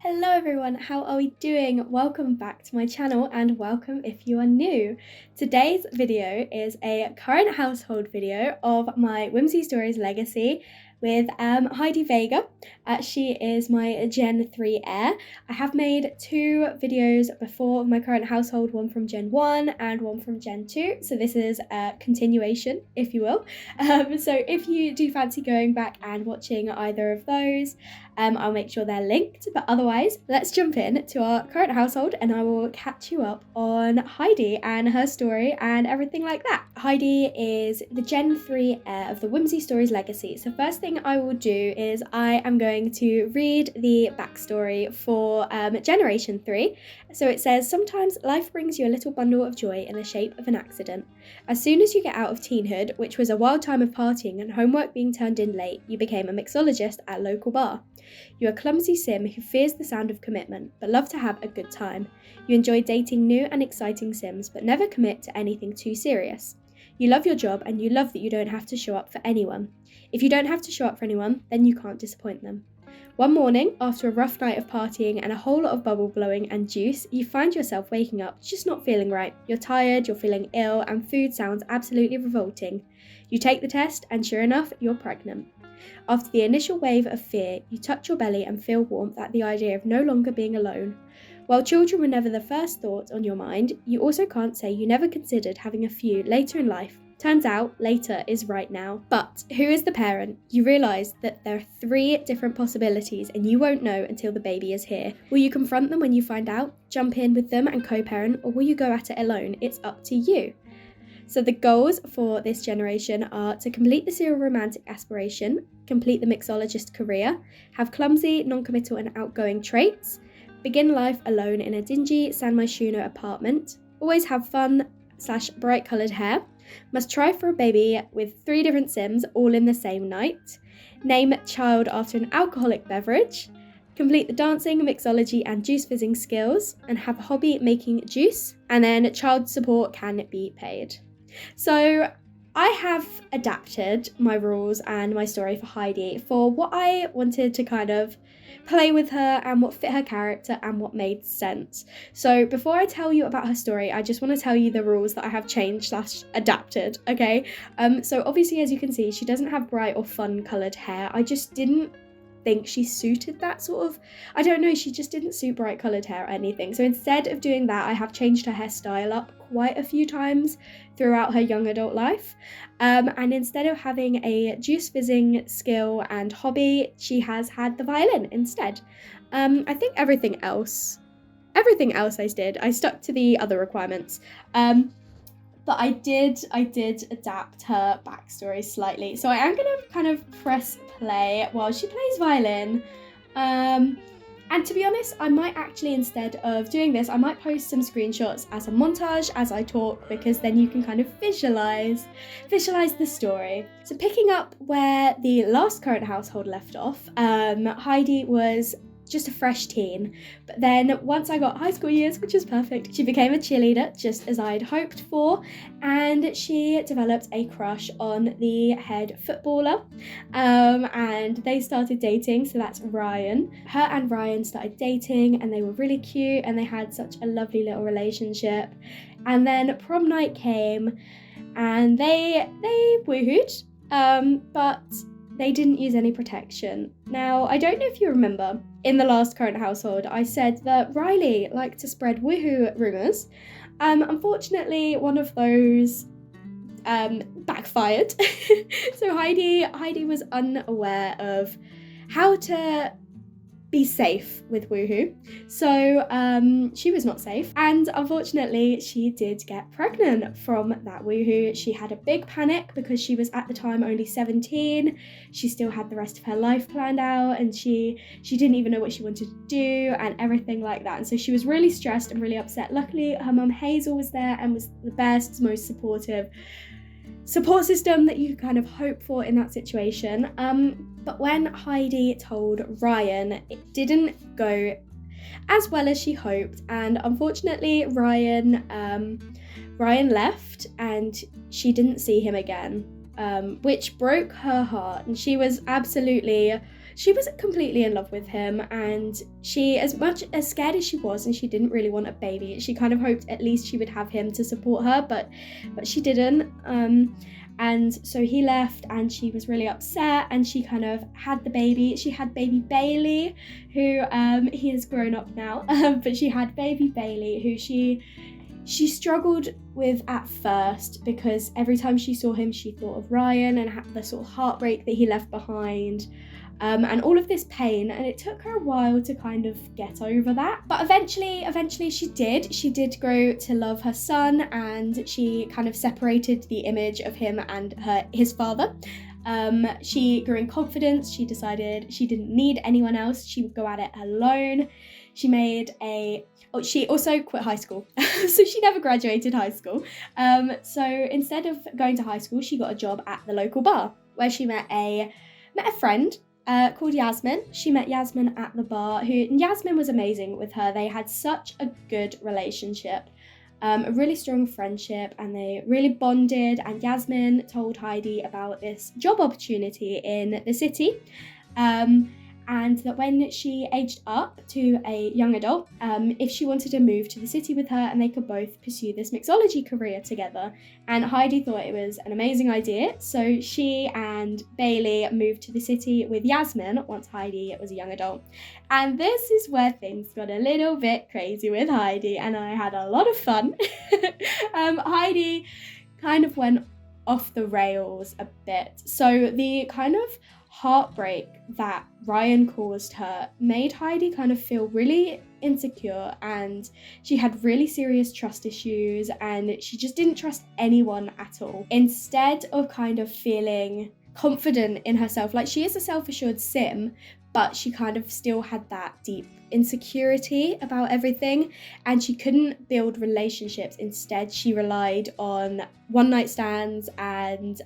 Hello everyone, how are we doing? Welcome back to my channel and welcome if you are new. Today's video is a current household video of my Whimsy Stories Legacy with Heidi Vega. She is my Gen 3 heir. I have made two videos before of my current household, one from Gen 1 and one from Gen 2. So this is a continuation, if you will. So if you do fancy going back and watching either of those, I'll make sure they're linked. But otherwise, let's jump in to our current household and I will catch you up on Heidi and her story and everything like that. Heidi is the Gen 3 heir of the Whimsy Stories Legacy. So first thing I will do is I am going to read the backstory for Generation 3. So it says, sometimes life brings you a little bundle of joy in the shape of an accident. As soon as you get out of teenhood, which was a wild time of partying and homework being turned in late, you became a mixologist at a local bar. You're a clumsy sim who fears the sound of commitment, but love to have a good time. You enjoy dating new and exciting sims, but never commit to anything too serious. You love your job and you love that you don't have to show up for anyone. If you don't have to show up for anyone, then you can't disappoint them. One morning, after a rough night of partying and a whole lot of bubble blowing and juice, you find yourself waking up just not feeling right. You're tired, you're feeling ill, and food sounds absolutely revolting. You take the test, and sure enough, you're pregnant. After the initial wave of fear, you touch your belly and feel warmth at the idea of no longer being alone. While children were never the first thought on your mind, you also can't say you never considered having a few later in life. Turns out, later is right now. But who is the parent? You realise that there are 3 different possibilities and you won't know until the baby is here. Will you confront them when you find out, jump in with them and co-parent, or will you go at it alone? It's up to you. So the goals for this generation are to complete the serial romantic aspiration, complete the mixologist career, have clumsy, non-committal and outgoing traits, begin life alone in a dingy San Myshuno apartment, always have fun / bright coloured hair, must try for a baby with 3 different sims all in the same night, name child after an alcoholic beverage, complete the dancing, mixology and juice fizzing skills, and have a hobby making juice, and then child support can be paid. So I have adapted my rules and my story for Heidi for what I wanted to kind of play with her and what fit her character and what made sense. So before I tell you about her story, I just want to tell you the rules that I have changed / adapted, okay? So obviously, as you can see, she doesn't have bright or fun coloured hair. I just didn't think she suited that sort of, I don't know, she just didn't suit bright coloured hair or anything. So instead of doing that, I have changed her hairstyle up quite a few times throughout her young adult life. And instead of having a juice fizzing skill and hobby, she has had the violin instead. I think everything else I stuck to the other requirements. But I did adapt her backstory slightly. So I am going to kind of press play while she plays violin. And to be honest, I might actually, instead of doing this, I might post some screenshots as a montage as I talk, because then you can kind of visualize the story. So picking up where the last current household left off, Heidi was just a fresh teen, but then once I got high school years, which was perfect, she became a cheerleader just as I'd hoped for, and she developed a crush on the head footballer, and they started dating. So that's Ryan. Her and Ryan started dating and they were really cute and they had such a lovely little relationship, and then prom night came and they woohooed, but they didn't use any protection. Now, I don't know if you remember, in the last current household, I said that Riley liked to spread woohoo rumours. Unfortunately, one of those backfired. So Heidi was unaware of how to be safe with woohoo. So she was not safe, and unfortunately she did get pregnant from that woohoo. She had a big panic because she was at the time only 17. She still had the rest of her life planned out, and she didn't even know what she wanted to do and everything like that. And so she was really stressed and really upset. Luckily her mum Hazel was there and was the best, most supportive support system that you could kind of hope for in that situation. But when Heidi told Ryan, it didn't go as well as she hoped, and unfortunately Ryan left and she didn't see him again, which broke her heart, and she was absolutely she was completely in love with him, and she, as much as scared as she was and she didn't really want a baby, she kind of hoped at least she would have him to support her, but she didn't. And so he left and she was really upset, and she kind of had the baby. She had baby Bailey, who he has grown up now, but she had baby Bailey, who she struggled with at first, because every time she saw him she thought of Ryan and had the sort of heartbreak that he left behind, and all of this pain, and it took her a while to kind of get over that. But eventually she did grow to love her son, and she kind of separated the image of him and his father. She grew in confidence. She decided she didn't need anyone else. She would go at it alone. She also quit high school, so she never graduated high school. So instead of going to high school, she got a job at the local bar, where she met a friend called Yasmin. She met Yasmin at the bar, Yasmin was amazing with her. They had such a good relationship, a really strong friendship, and they really bonded. And Yasmin told Heidi about this job opportunity in the city, and that when she aged up to a young adult, if she wanted to move to the city with her, and they could both pursue this mixology career together. And Heidi thought it was an amazing idea, so she and Bailey moved to the city with Yasmin once Heidi was a young adult. And this is where things got a little bit crazy with Heidi, and I had a lot of fun. Heidi kind of went off the rails a bit. So the kind of heartbreak that Ryan caused her made Heidi kind of feel really insecure, and she had really serious trust issues, and she just didn't trust anyone at all. Instead of kind of feeling confident in herself, like, she is a self-assured sim, but she kind of still had that deep insecurity about everything, and she couldn't build relationships. Instead, she relied on one-night stands and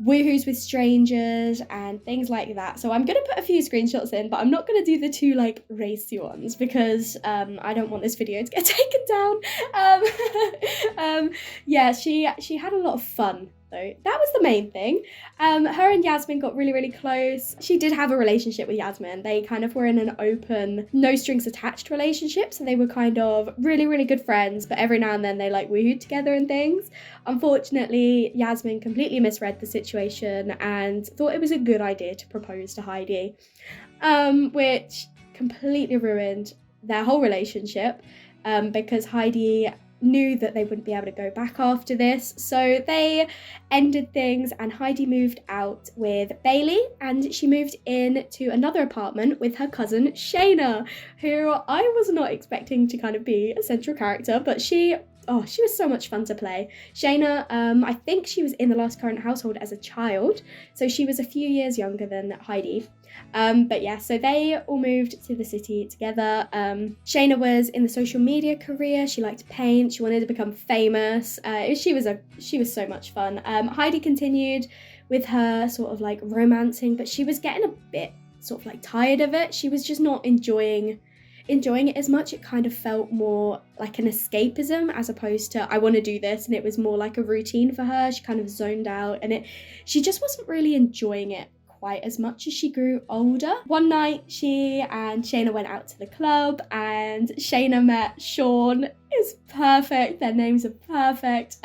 woohoos with strangers and things like that. So I'm going to put a few screenshots in, but I'm not going to do the too racy ones, because I don't want this video to get taken down. Yeah, she had a lot of fun though. That was the main thing. Her and Yasmin got really, really close. She did have a relationship with Yasmin. They kind of were in an open, no strings attached relationship, so they were kind of really, really good friends, but every now and then they woohooed together and things. Unfortunately, Yasmin completely misread the situation and thought it was a good idea to propose to Heidi, which completely ruined their whole relationship, because Heidi knew that they wouldn't be able to go back after this. So they ended things, and Heidi moved out with Bailey, and she moved into another apartment with her cousin Shayna, who I was not expecting to kind of be a central character, but she was so much fun to play. Shayna, I think she was in the last current household as a child, so she was a few years younger than Heidi. But yeah, so they all moved to the city together. Shayna was in the social media career. She liked to paint. She wanted to become famous. She was so much fun. Heidi continued with her sort of romancing, but she was getting a bit sort of tired of it. She was just not enjoying it as much. It kind of felt more like an escapism as opposed to I want to do this, and it was more like a routine for her. She kind of zoned out, and she just wasn't really enjoying it quite as much as she grew older. One night, she and Shayna went out to the club, and Shayna met Sean. It's perfect. Their names are perfect.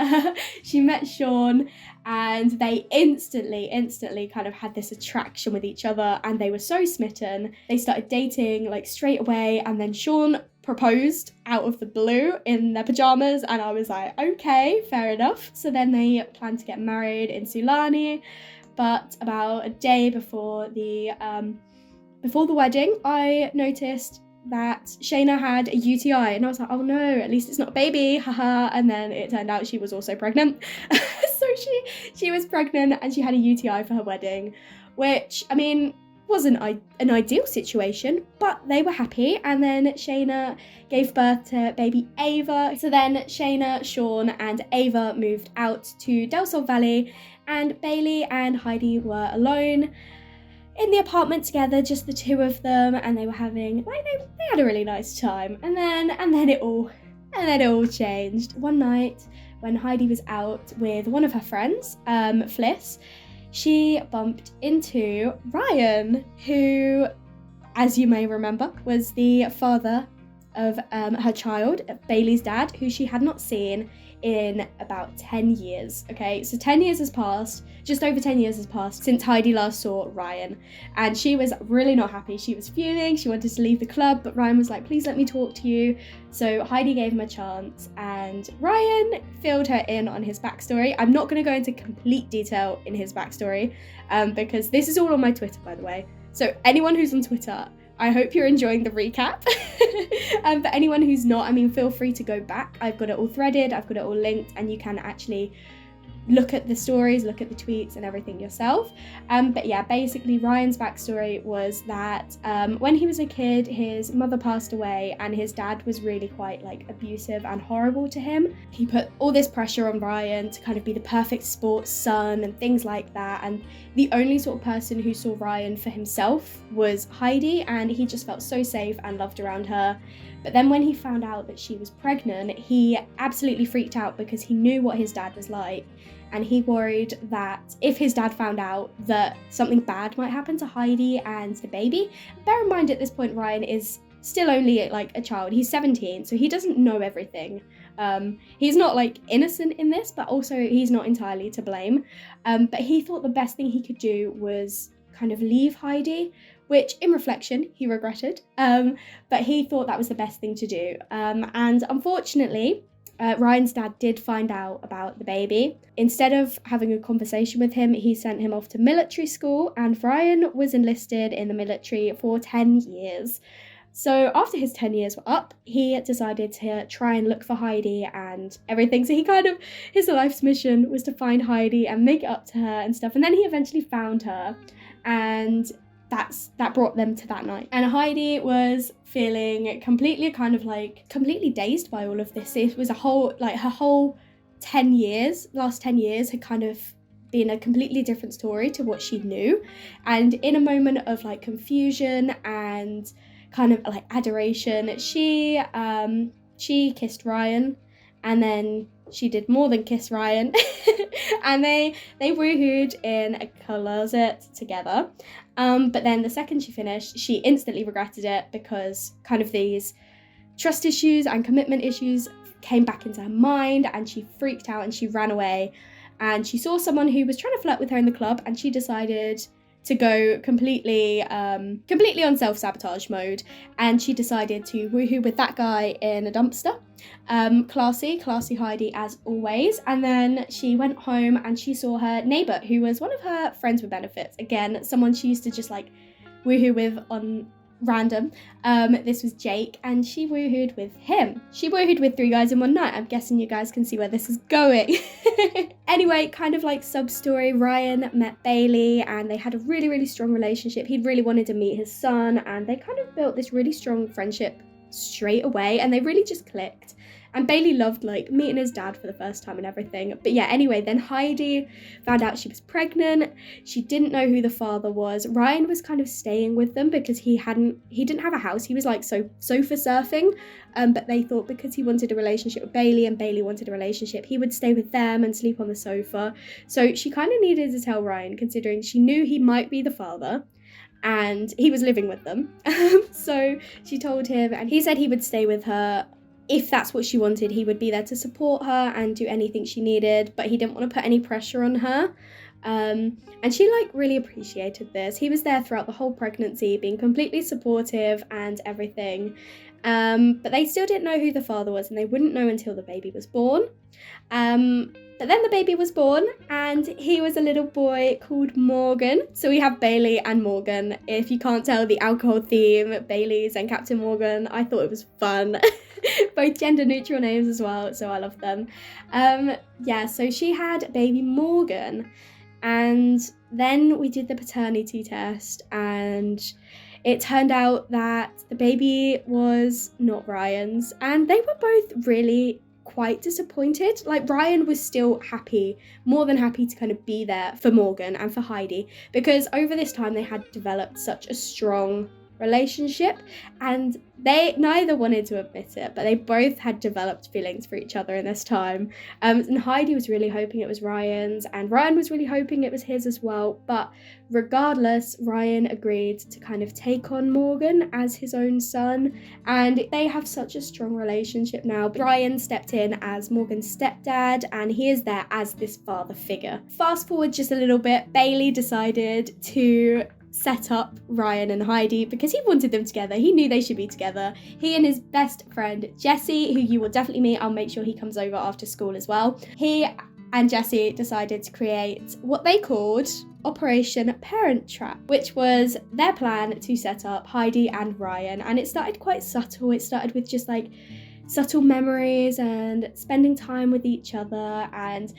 She met Sean, and they instantly kind of had this attraction with each other, and they were so smitten. They started dating straight away, and then Sean proposed out of the blue in their pajamas, and I was like, okay, fair enough. So then they planned to get married in Sulani. But about a day before the wedding, I noticed that Shayna had a UTI, and I was like, oh no, at least it's not a baby, haha. And then it turned out she was also pregnant. So she was pregnant, and she had a UTI for her wedding, which, I mean, wasn't an ideal situation, but they were happy. And then Shayna gave birth to baby Ava. So then Shayna, Sean, and Ava moved out to Del Sol Valley, and Bailey and Heidi were alone in the apartment together, just the two of them, and they were having they had a really nice time. And then it all changed. One night when Heidi was out with one of her friends, Fliss, she bumped into Ryan, who, as you may remember, was the father of her child, Bailey's dad, who she had not seen in about 10 years. Okay, so 10 years has passed, just over 10 years has passed since Heidi last saw Ryan, and she was really not happy. She was fuming, she wanted to leave the club, but Ryan was like, please let me talk to you. So Heidi gave him a chance, and Ryan filled her in on his backstory. I'm not going to go into complete detail in his backstory, because this is all on my Twitter, by the way. So anyone who's on Twitter, I hope you're enjoying the recap. But anyone who's not, I mean, feel free to go back. I've got it all threaded, I've got it all linked, and you can actually look at the stories, look at the tweets and everything yourself. But yeah, basically Ryan's backstory was that when he was a kid, his mother passed away and his dad was really quite like abusive and horrible to him. He put all this pressure on Ryan to kind of be the perfect sports son and things like that, and the only sort of person who saw Ryan for himself was Heidi, and he just felt so safe and loved around her. But then when he found out that she was pregnant, he absolutely freaked out because he knew what his dad was like, and he worried that if his dad found out that something bad might happen to Heidi and the baby. Bear in mind, at this point Ryan is still only like a child. He's 17, so he doesn't know everything. He's not like innocent in this, but also he's not entirely to blame. But he thought the best thing he could do was kind of leave Heidi, which in reflection he regretted, but he thought that was the best thing to do. And unfortunately, Ryan's dad did find out about the baby. Instead of having a conversation with him, he sent him off to military school, and Ryan was enlisted in the military for 10 years. So after his 10 years were up, he decided to try and look for Heidi and everything. So his life's mission was to find Heidi and make it up to her and stuff. And then he eventually found her, and that brought them to that night. And Heidi was feeling completely dazed by all of this. It was her whole last 10 years had kind of been a completely different story to what she knew. And in a moment of like confusion and kind of like adoration, she kissed Ryan, and then she did more than kiss Ryan. And they woohooed in a closet together. But then the second she finished, she instantly regretted it because kind of these trust issues and commitment issues came back into her mind, and she freaked out and she ran away. And she saw someone who was trying to flirt with her in the club, and she decided to go completely on self-sabotage mode, and she decided to woohoo with that guy in a dumpster. Classy Heidi as always. And then she went home and she saw her neighbour, who was one of her friends with benefits. Again, someone she used to just like woohoo with on random. This was Jake, and she woohooed with him. She woohooed with 3 guys in one night. I'm guessing you guys can see where this is going. Anyway, kind of like sub-story, Ryan met Bailey and they had a really, really strong relationship. He really wanted to meet his son, and they kind of built this really strong friendship straight away, and they really just clicked. And Bailey loved like meeting his dad for the first time and everything. But yeah, anyway, then Heidi found out she was pregnant. She didn't know who the father was. Ryan was kind of staying with them because he didn't have a house. He was like sofa surfing. But they thought because he wanted a relationship with Bailey and Bailey wanted a relationship, he would stay with them and sleep on the sofa. So she kind of needed to tell Ryan, considering she knew he might be the father and he was living with them. So she told him, and he said he would stay with her. If that's what she wanted, he would be there to support her and do anything she needed, but he didn't want to put any pressure on her. And she like really appreciated this. He was there throughout the whole pregnancy, being completely supportive and everything. But they still didn't know who the father was, and they wouldn't know until the baby was born. But then the baby was born, and he was a little boy called Morgan. So we have Bailey and Morgan. If you can't tell the alcohol theme, Bailey's and Captain Morgan, I thought it was fun. Both gender neutral names as well, so I love them. So she had baby Morgan, and then we did the paternity test, and it turned out that the baby was not Ryan's, and they were both really quite disappointed. Like, Ryan was still happy, more than happy to kind of be there for Morgan and for Heidi, because over this time they had developed such a strong relationship, and they neither wanted to admit it, but they both had developed feelings for each other in this time. And Heidi was really hoping it was Ryan's, and Ryan was really hoping it was his as well. But regardless, Ryan agreed to kind of take on Morgan as his own son, and they have such a strong relationship now. Ryan stepped in as Morgan's stepdad, and he is there as this father figure. Fast forward just a little bit, Bailey decided to set up Ryan and Heidi because he wanted them together. He knew they should be together. He and his best friend Jesse, who you will definitely meet, I'll make sure he comes over after school as well. He and Jesse decided to create what they called Operation Parent Trap, which was their plan to set up Heidi and Ryan. And it started quite subtle. It started with just like subtle memories and spending time with each other, and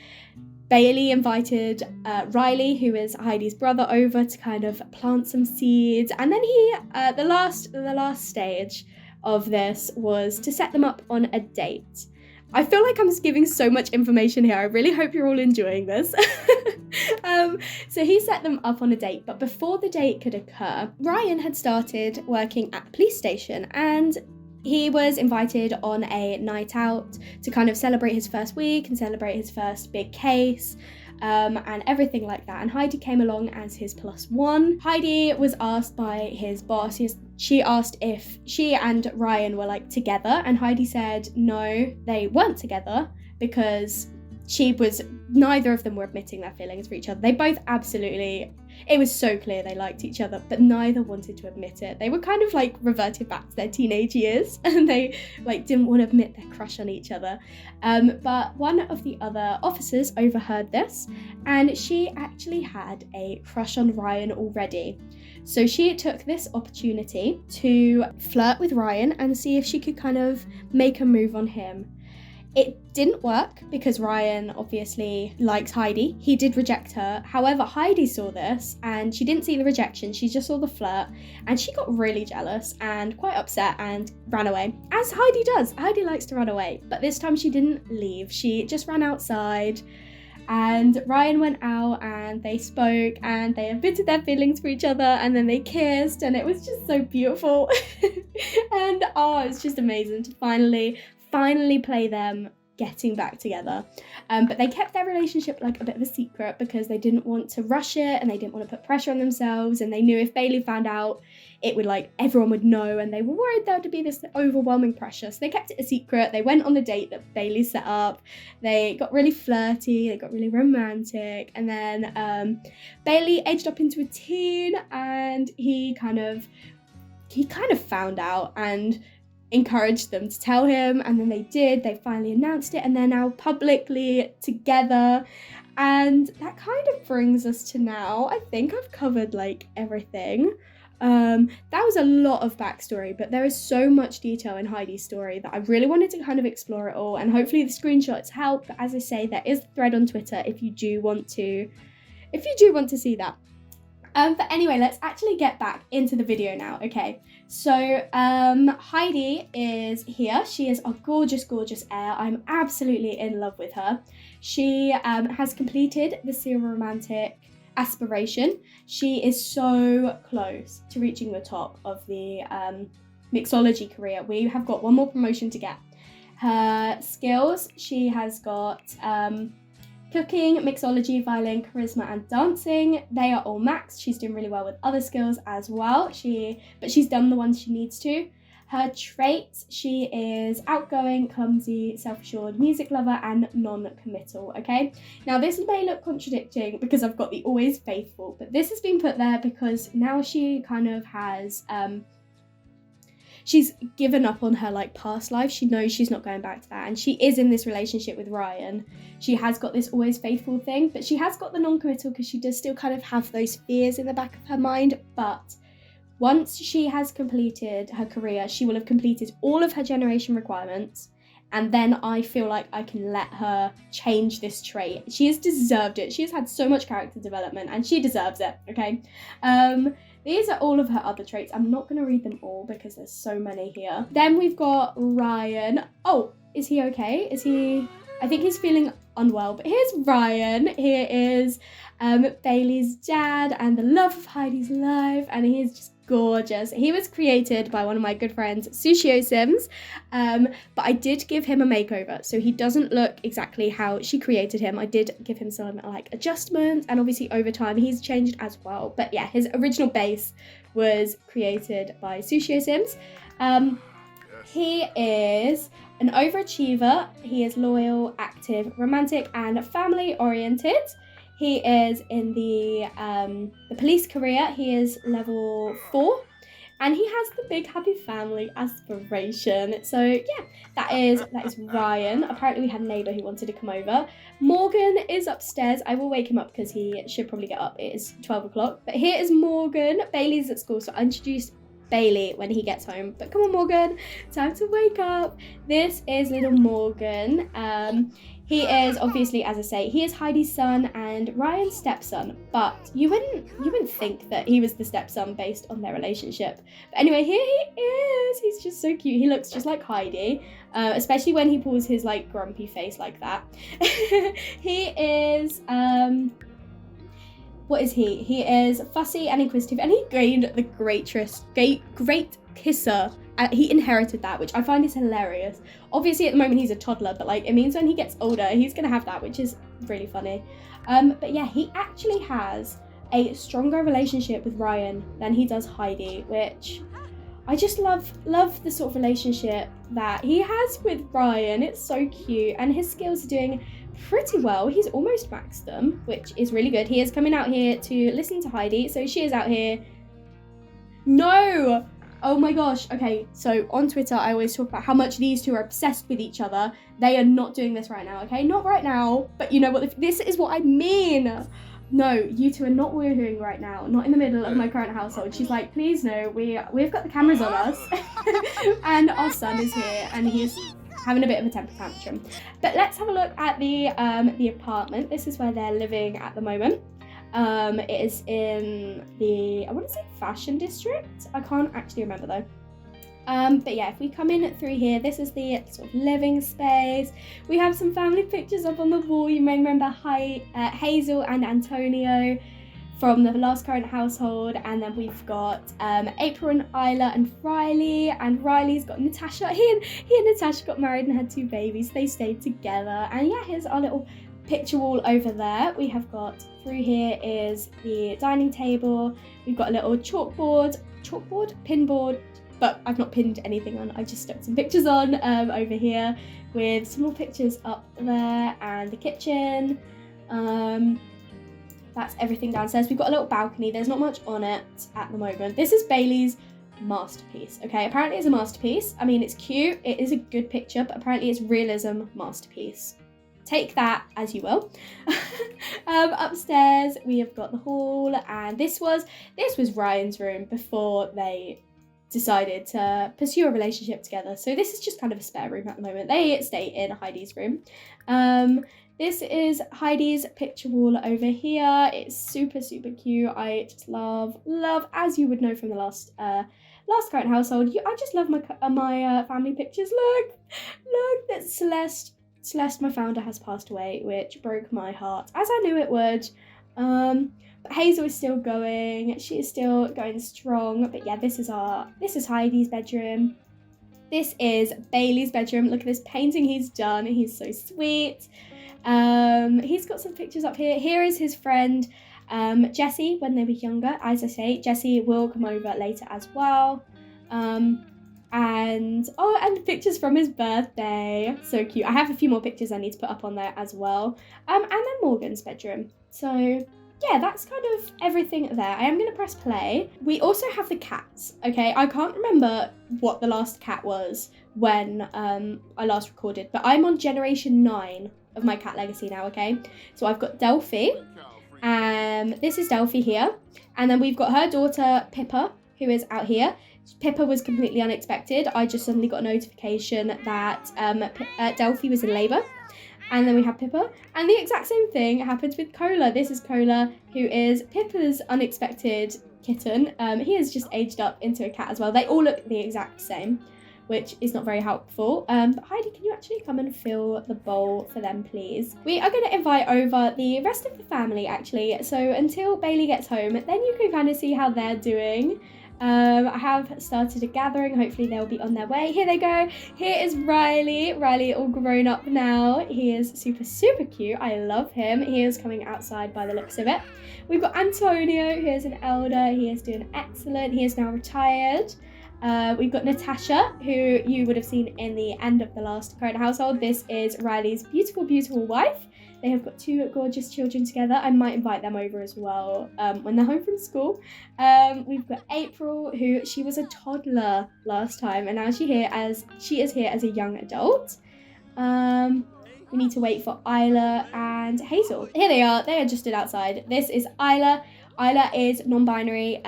Bailey invited Riley, who is Heidi's brother, over to kind of plant some seeds. And then the last stage of this was to set them up on a date. I feel like I'm just giving so much information here. I really hope you're all enjoying this. So he set them up on a date, but before the date could occur, Ryan had started working at the police station, and he was invited on a night out to kind of celebrate his first week and celebrate his first big case, and everything like that. And Heidi came along as his +1. Heidi was asked by his boss, she asked if she and Ryan were like together, and Heidi said no, they weren't together, because neither of them were admitting their feelings for each other. They both absolutely, it was so clear they liked each other, but neither wanted to admit it. They were kind of like reverted back to their teenage years, and they like didn't want to admit their crush on each other. But one of the other officers overheard this, and she actually had a crush on Ryan already. So she took this opportunity to flirt with Ryan and see if she could kind of make a move on him. It didn't work because Ryan obviously likes Heidi. He did reject her. However, Heidi saw this and she didn't see the rejection. She just saw the flirt, and she got really jealous and quite upset and ran away. As Heidi does. Heidi likes to run away. But this time she didn't leave. She just ran outside, and Ryan went out and they spoke and they admitted their feelings for each other, and then they kissed, and it was just so beautiful. And it's just amazing to finally play them getting back together. But they kept their relationship like a bit of a secret because they didn't want to rush it, and they didn't want to put pressure on themselves, and they knew if Bailey found out, it would like everyone would know, and they were worried there would be this overwhelming pressure. So they kept it a secret. They went on the date that Bailey set up. They got really flirty, they got really romantic, and then Bailey aged up into a teen, and he kind of found out and encouraged them to tell him, and then they did. They finally announced it, and they're now publicly together. And that kind of brings us to now. I think I've covered like everything. That was a lot of backstory, but there is so much detail in Heidi's story that I really wanted to kind of explore it all, and hopefully the screenshots help. But as I say, there is a thread on Twitter if you do want to see that. But anyway, let's actually get back into the video now, okay? So, Heidi is here. She is a gorgeous, gorgeous heir. I'm absolutely in love with her. She has completed the serial romantic aspiration. She is so close to reaching the top of the mixology career. We have got one more promotion to get. Her skills, she has got cooking, mixology, violin, charisma, and dancing. They are all maxed. She's doing really well with other skills as well. But she's done the ones she needs to. Her traits, she is outgoing, clumsy, self-assured, music lover, and non-committal, okay? Now, this may look contradicting because I've got the always faithful, but this has been put there because now she kind of has, she's given up on her like past life. She knows she's not going back to that, and she is in this relationship with Ryan. She has got this always faithful thing, but she has got the non-committal because she does still kind of have those fears in the back of her mind. But once she has completed her career, she will have completed all of her generation requirements, and then I feel like I can let her change this trait. She has deserved it. She has had so much character development, and she deserves it, okay? These are all of her other traits. I'm not going to read them all because there's so many here. Then we've got Ryan. Oh, is he okay? I think he's feeling unwell. But here's Ryan. Here is Bailey's dad and the love of Heidi's life, and he's just gorgeous. He was created by one of my good friends, Sushio Sims, but I did give him a makeover, so he doesn't look exactly how she created him. I did give him some like adjustments, and obviously over time he's changed as well. But yeah, his original base was created by Sushio Sims. He is an overachiever. He is loyal, active, romantic, and family oriented. He is in the police career. He is level 4, and he has the big happy family aspiration. So yeah, that is Ryan. Apparently we had a neighbour who wanted to come over. Morgan is upstairs. I will wake him up because he should probably get up. It is 12 o'clock. But here is Morgan. Bailey's at school, so I introduced Bailey when he gets home. But come on, Morgan, time to wake up. This is little Morgan. He is obviously, as I say, he is Heidi's son and Ryan's stepson, but you wouldn't think that he was the stepson based on their relationship. But anyway, here he is. He's just so cute. He looks just like Heidi, especially when he pulls his like grumpy face like that. He is what is he? He is fussy and inquisitive, and he gained the great kisser. He inherited that, which I find is hilarious. Obviously, at the moment, he's a toddler, but like it means when he gets older, he's gonna have that, which is really funny. But yeah, he actually has a stronger relationship with Ryan than he does Heidi, which I just love the sort of relationship that he has with Ryan. It's so cute, and his skills are doing pretty well. He's almost maxed them, which is really good. He is coming out here to listen to Heidi, so she is out here. No! Oh my gosh. Okay, so on Twitter, I always talk about how much these two are obsessed with each other. They are not doing this right now, okay? Not right now, but you know what? This is what I mean. No, you two are not woohooing right now. Not in the middle of my current household. She's like, please no, we've got the cameras on us. And our son is here, and he's having a bit of a temper tantrum. But let's have a look at the apartment. This is where they're living at the moment. It is in the, I want to say fashion district. I can't actually remember though. But yeah, if we come in through here, this is the sort of living space. We have some family pictures up on the wall. You may remember Hazel and Antonio from the last current household, and then we've got April and Isla and Riley's got Natasha. He and Natasha got married and had 2 babies. They stayed together, and yeah, here's our little picture wall over there. We have got through here is the dining table. We've got a little chalkboard, pinboard, but I've not pinned anything on. I just stuck some pictures on over here with some more pictures up there, and the kitchen. That's everything downstairs. We've got a little balcony. There's not much on it at the moment. This is Bailey's masterpiece. Okay, apparently it's a masterpiece. I mean, it's cute. It is a good picture, but apparently it's realism masterpiece. Take that as you will. Upstairs we have got the hall, and this was Ryan's room before they decided to pursue a relationship together. So this is just kind of a spare room at the moment. They stay in Heidi's room. This is Heidi's picture wall over here. It's super cute. I just love, as you would know from the last current household. I just love my family pictures. Look, that's Celeste, my founder, has passed away, which broke my heart, as I knew it would. But Hazel is still going. She is still going strong. But yeah, this is Heidi's bedroom. This is Bailey's bedroom. Look at this painting he's done. He's so sweet. He's got some pictures up here. Here is his friend Jessie when they were younger. As I say, Jessie will come over later as well. And pictures from his birthday. So cute. I have a few more pictures I need to put up on there as well. And then Morgan's bedroom. So yeah, that's kind of everything there. I am going to press play. We also have the cats, okay? I can't remember what the last cat was when I last recorded, but I'm on generation 9 of my cat legacy now, okay? So I've got Delphi. This is Delphi here. And then we've got her daughter, Pippa, who is out here. Pippa was completely unexpected. I just suddenly got a notification that Delphi was in labour. And then we have Pippa. And the exact same thing happens with Cola. This is Cola, who is Pippa's unexpected kitten. He has just aged up into a cat as well. They all look the exact same, which is not very helpful. But Heidi, can you actually come and fill the bowl for them, please? We are going to invite over the rest of the family, actually. So until Bailey gets home, then you can kind of see how they're doing. I have started a gathering. Hopefully they'll be on their way. Here they go. Here is Riley. Riley all grown up now. He is super, super cute. I love him. He is coming outside by the looks of it. We've got Antonio, who is an elder. He is doing excellent. He is now retired. We've got Natasha, who you would have seen in the end of the last current household. This is Riley's beautiful, beautiful wife. They have got 2 gorgeous children together. I might invite them over as well when they're home from school. We've got April, who she was a toddler last time, and now she is here as a young adult. We need to wait for Isla and Hazel. Here they are. They are just stood outside. This is Isla. Isla is non-binary,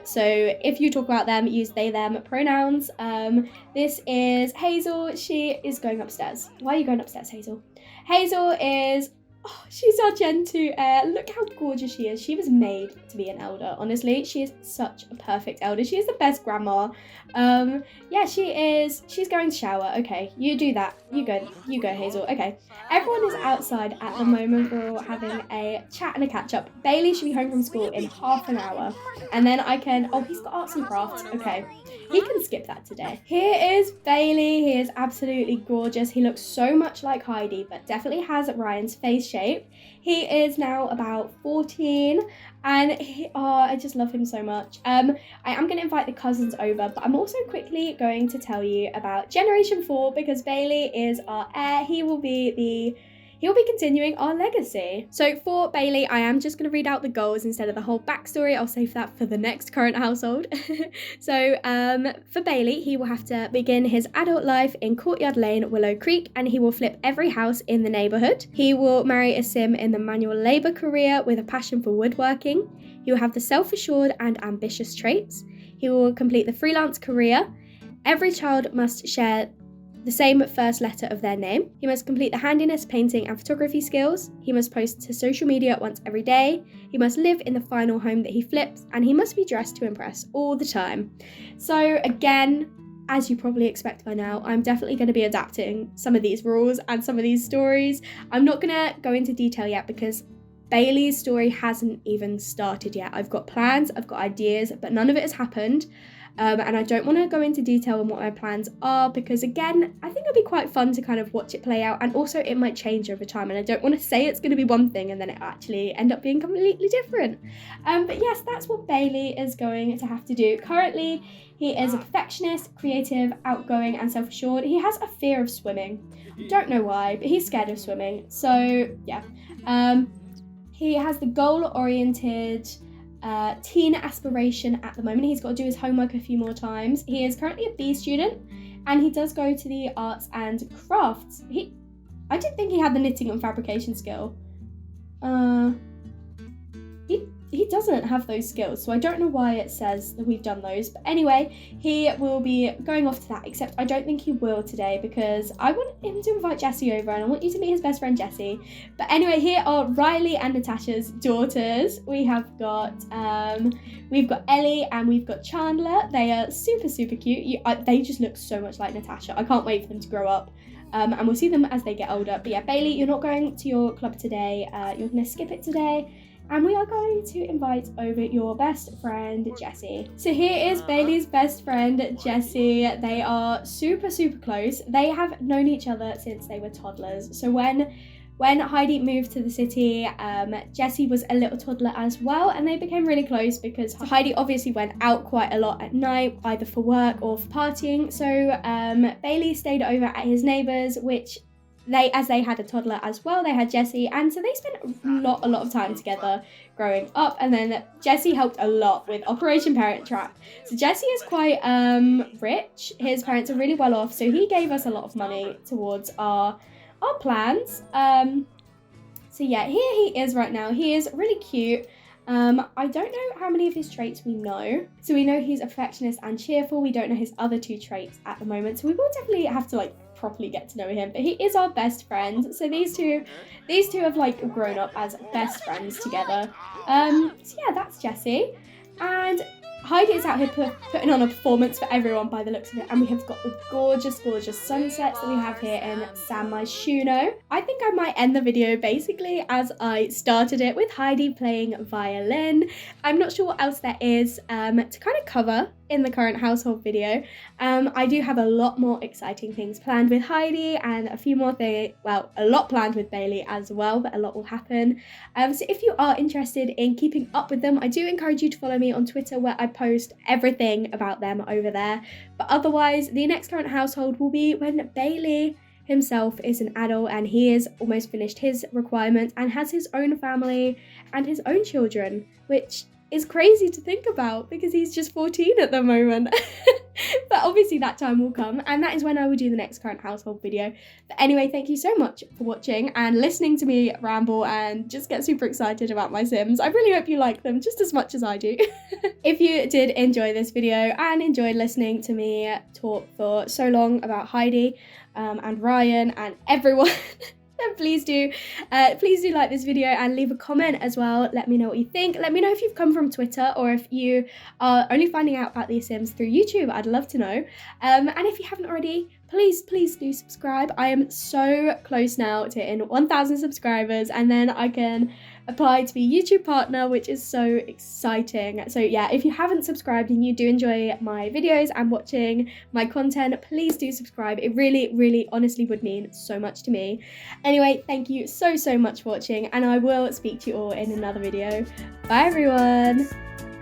so if you talk about them, use they, them pronouns. This is Hazel. She is going upstairs. Why are you going upstairs, Hazel? Hazel is, she's our Gen 2 heir. Look how gorgeous she is. She was made to be an elder, honestly. She is such a perfect elder. She is the best grandma. Yeah, she's going to shower. Okay, you do that. You go, Hazel. Okay, everyone is outside at the moment. We're all having a chat and a catch up. Bailey should be home from school in half an hour. And then I can, he's got arts and crafts. Okay. He can skip that today. Here is Bailey. He is absolutely gorgeous. He looks so much like Heidi, but definitely has Ryan's face shape. He is now about 14, and I just love him so much. I am going to invite the cousins over, but I'm also quickly going to tell you about Generation 4 because Bailey is our heir. He will be continuing our legacy. So for Bailey, I am just going to read out the goals instead of the whole backstory. I'll save that for the next current household. So for Bailey, he will have to begin his adult life in Courtyard Lane, Willow Creek, and he will flip every house in the neighbourhood. He will marry a sim in the manual labour career with a passion for woodworking. He will have the self-assured and ambitious traits. He will complete the freelance career. Every child must share the same first letter of their name. He must complete the handiness, painting and photography skills. He must post to social media once every day. He must live in the final home that he flips, and he must be dressed to impress all the time. So again, as you probably expect by now, I'm definitely going to be adapting some of these rules and some of these stories. I'm not going to go into detail yet because Bailey's story hasn't even started yet. I've got plans, I've got ideas, but none of it has happened. And I don't want to go into detail on what my plans are because, again, I think it'll be quite fun to kind of watch it play out, and also it might change over time, and I don't want to say it's going to be one thing and then it actually end up being completely different. But yes, that's what Bailey is going to have to do. Currently, he is a perfectionist, creative, outgoing and self-assured. He has a fear of swimming. Don't know why, but he's scared of swimming. So yeah, he has the goal-oriented teen aspiration at the moment. He's got to do his homework a few more times. He is currently a B student and he does go to the arts and crafts. I didn't think he had the knitting and fabrication skill. He doesn't have those skills, so I don't know why it says that we've done those. But anyway, he will be going off to that, except I don't think he will today because I want him to invite Jessie over and I want you to meet his best friend Jessie. But anyway, here are Riley and Natasha's daughters. We have got Ellie and we've got Chandler. They are super, super cute. They just look so much like Natasha. I can't wait for them to grow up. And we'll see them as they get older. But yeah, Bailey, you're not going to your club today. You're going to skip it today. And we are going to invite over your best friend, Jessie. So here is Bailey's best friend, Jessie. They are super, super close. They have known each other since they were toddlers. So when Heidi moved to the city, Jessie was a little toddler as well, and they became really close because Heidi obviously went out quite a lot at night, either for work or for partying. So Bailey stayed over at his neighbours, which as they had a toddler as well, they had Jessie, and so they spent a lot of time together growing up. And then Jessie helped a lot with Operation Parent Trap. So Jessie is quite rich. His parents are really well off, so he gave us a lot of money towards our plans. So yeah, here he is right now. He is really cute. I don't know how many of his traits we know. So we know he's a perfectionist and cheerful. We don't know his other 2 traits at the moment, so we will definitely have to properly get to know him. But he is our best friend. So these two have grown up as best friends together. So yeah, that's Jessie. And Heidi is out here putting on a performance for everyone by the looks of it, and we have got the gorgeous, gorgeous sunsets that we have here in San Myshuno. I think I might end the video basically as I started it, with Heidi playing violin. I'm not sure what else there is to kind of cover in the current household video. I do have a lot more exciting things planned with Heidi, and a few more things, well, a lot planned with Bailey as well, but a lot will happen. So if you are interested in keeping up with them, I do encourage you to follow me on Twitter, where I post everything about them over there. But otherwise, the next current household will be when Bailey himself is an adult and he has almost finished his requirements and has his own family and his own children, which is crazy to think about because he's just 14 at the moment. But obviously that time will come, and that is when I will do the next current household video. But anyway, thank you so much for watching and listening to me ramble and just get super excited about my Sims. I really hope you like them just as much as I do. If you did enjoy this video and enjoyed listening to me talk for so long about Heidi and Ryan and everyone, then please do like this video and leave a comment as well. Let me know what you think. Let me know if you've come from Twitter or if you are only finding out about these Sims through YouTube. I'd love to know. And if you haven't already, please do subscribe. I am so close now to hitting 1,000 subscribers, and then I can apply to be a YouTube partner, which is so exciting. So yeah, if you haven't subscribed and you do enjoy my videos and watching my content, please do subscribe. It really honestly would mean so much to me. Anyway, thank you so much for watching, and I will speak to you all in another video. Bye everyone.